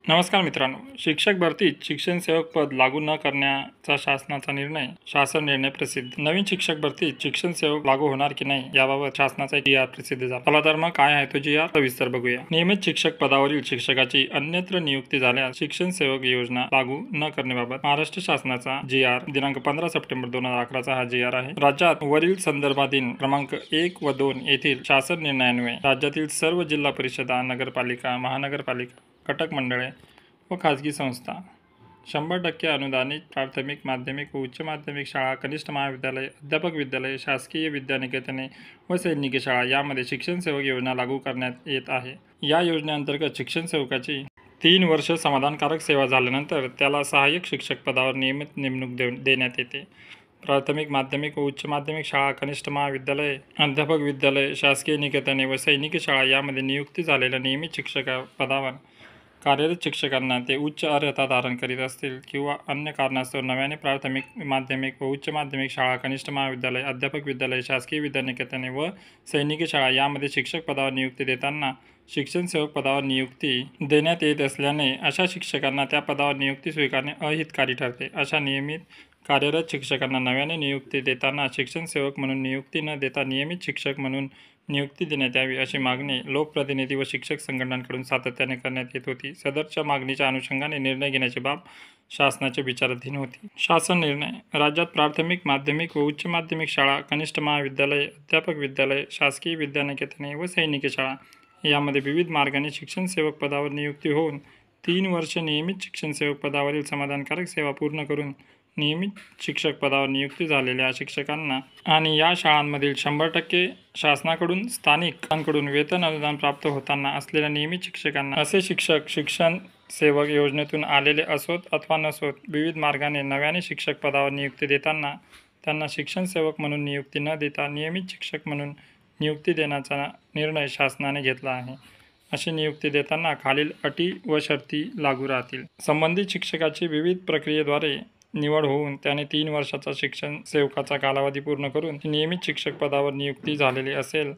नमस्कार मित्रांनो, शिक्षक भरतीत शिक्षण सेवक पद लागू न करण्याचा शासनाचा निर्णय. शासन निर्णय प्रसिद्ध. नवीन शिक्षक भरतीत शिक्षण सेवक लागू होणार की नाही याबाबत शासनाचा जी.आर. प्रसिद्ध झाला. चला तर मग काय आहे तो जी.आर. सविस्तर बघूया. नियमित शिक्षक पदावरील शिक्षकाची अन्यत्र नियुक्ती झाल्यास शिक्षण सेवक योजना लागू न करण्याबाबत महाराष्ट्र शासनाचा जी.आर. दिनांक 15 सप्टेंबर 2011 हा जी.आर. आहे. राज्यात वरील संदर्भाधीन क्रमांक 1 व 2 येथील शासन निर्णयान्वये राज्यातील सर्व जिल्हा परिषदा, नगरपालिका, महानगरपालिका, कटक मंडळे व खाजगी संस्था 100% अनुदानित प्राथमिक, माध्यमिक व उच्च माध्यमिक शाळा, कनिष्ठ महाविद्यालय, अध्यापक विद्यालय, शासकीय विद्यानिकेतने व सैनिकी शाळा यामध्ये शिक्षण सेवक योजना लागू करण्यात येत आहे. या योजनेअंतर्गत शिक्षण सेवकाची 3 वर्ष समाधानकारक सेवा झाल्यानंतर त्याला सहाय्यक शिक्षक पदावर नियमित नेमणूक देण्यात येते. प्राथमिक, माध्यमिक व उच्च माध्यमिक शाळा, कनिष्ठ महाविद्यालय, अध्यापक विद्यालय, शासकीय निकेतने व सैनिकी शाळा यामध्ये नियुक्ती झालेल्या नियमित शिक्षक पदावर कार्यरत शिक्षकांना ते उच्च अर्हता धारण करीत असतील किंवा अन्य कारणास्तव नव्याने प्राथमिक, माध्यमिक व उच्च माध्यमिक शाळा, कनिष्ठ महाविद्यालय, अध्यापक विद्यालय, शासकीय विद्यानिकेतने व सैनिकी शाळा यामध्ये शिक्षक पदावर नियुक्ती देताना शिक्षण सेवक पदावर नियुक्ती देण्यात येत असल्याने अशा शिक्षकांना त्या पदावर नियुक्ती स्वीकारणे अहितकारी ठरते. अशा नियमित कार्यरत शिक्षकांना नव्याने नियुक्ती देताना शिक्षण सेवक म्हणून नियुक्ती न देता नियमित शिक्षक म्हणून नियुक्ती देण्यात यावी अशी मागणी लोकप्रतिनिधी व शिक्षक संघटनांकडून सातत्याने करण्यात येत होती. सदरच्या मागणीच्या अनुषंगाने निर्णय घेण्याची बाब शासनाच्या विचाराधीन होती. शासन निर्णय. राज्यात प्राथमिक, माध्यमिक व उच्च माध्यमिक शाळा, कनिष्ठ महाविद्यालय, अध्यापक विद्यालय, शासकीय विद्यानिकेतने व सैनिकी शाळा यामध्ये विविध मार्गाने शिक्षण सेवक पदावर नियुक्ती होऊन 3 वर्ष नियमित शिक्षण सेवक पदावरील समाधानकारक सेवा पूर्ण करून नियमित शिक्षक पदावर नियुक्ती झालेल्या शिक्षकांना आणि या शाळांमधील 100% शासनाकडून स्थानिकांकडून वेतन अनुदान प्राप्त होताना असलेल्या नियमित शिक्षकांना असे शिक्षक शिक्षण सेवक योजनेतून आलेले असोत अथवा नसोत विविध मार्गाने नव्याने शिक्षक पदावर नियुक्ती देताना त्यांना शिक्षण सेवक म्हणून नियुक्ती न देता नियमित शिक्षक म्हणून नियुक्ती देण्याचा निर्णय शासनाने घेतला आहे. अशी नियुक्ती देताना खालील अटी व शर्ती लागू राहतील. संबंधित शिक्षकाची विविध प्रक्रियेद्वारे निवड होऊन त्याने 3 वर्षाचा शिक्षण सेवकाचा कालावधी पूर्ण करून नियमित शिक्षक पदावर नियुक्ती झालेली असेल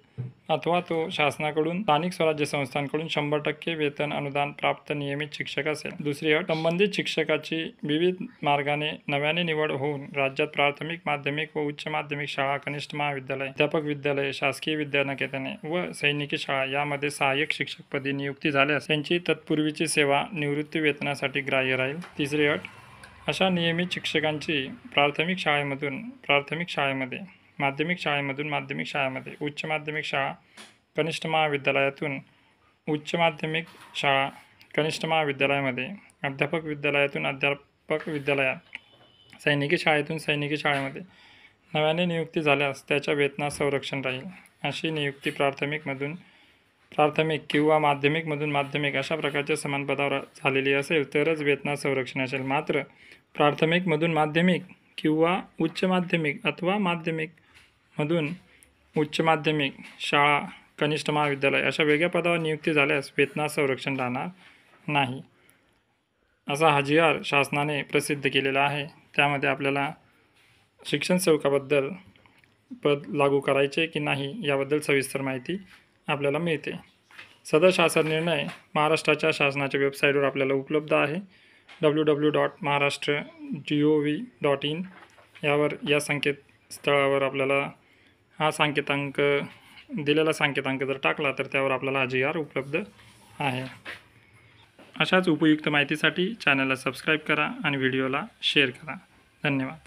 अथवा तो शासनाकडून स्थानिक स्वराज्य संस्थांकडून 100% वेतन अनुदान प्राप्त नियमित शिक्षक असेल. दुसरी अट. संबंधित शिक्षकाची विविध मार्गाने नव्याने निवड होऊन राज्यात प्राथमिक, माध्यमिक व उच्च माध्यमिक शाळा, कनिष्ठ महाविद्यालय, अध्यापक विद्यालय, शासकीय विद्यानिकेतने व सैनिकी शाळा यामध्ये सहाय्यक शिक्षकपदी नियुक्ती झाल्यास त्यांची तत्पूर्वीची सेवा निवृत्ती वेतनासाठी ग्राह्य राहील. तिसरी अट. अशा नियमित शिक्षकांची प्राथमिक शाळेमधून प्राथमिक शाळेमध्ये, माध्यमिक शाळेमधून माध्यमिक शाळेमध्ये, उच्च माध्यमिक शाळा, कनिष्ठ महाविद्यालयातून उच्च माध्यमिक शाळा, कनिष्ठ महाविद्यालयामध्ये, अध्यापक विद्यालयातून अध्यापक विद्यालयात, सैनिकी शाळेतून सैनिकी शाळेमध्ये नव्याने नियुक्ती झाल्यास त्याच्या वेतनात संरक्षण राहील. अशी नियुक्ती प्राथमिक किंवा माध्यमिकमधून माध्यमिक अशा प्रकारच्या समान पदावर झालेली असेल तरच वेतनात संरक्षण असेल. मात्र प्राथमिकमधून माध्यमिक किंवा उच्च माध्यमिक अथवा माध्यमिकमधून उच्च माध्यमिक शाळा, कनिष्ठ महाविद्यालय अशा वेगळ्या पदावर नियुक्ती झाल्यास वेतनात संरक्षण राहणार नाही. असा हा जी.आर. शासनाने प्रसिद्ध केलेला आहे. त्यामध्ये आपल्याला शिक्षण सेवकाबद्दल पद लागू करायचे की नाही याबद्दल सविस्तर माहिती आपल्याला मिळते. सदर शासन निर्णय महाराष्ट्राच्या शासनाच्या वेबसाईटवर आपल्याला उपलब्ध आहे. www.maharashtra.gov.in यावर या संकेतस्थळावर आपल्याला हा संकेतांक दिलेला संकेतांक जर टाकला तर त्यावर आपल्याला हा जी.आर. उपलब्ध आहे. अशाच उपयुक्त माहितीसाठी चॅनलला सबस्क्राईब करा आणि व्हिडिओला शेअर करा. धन्यवाद.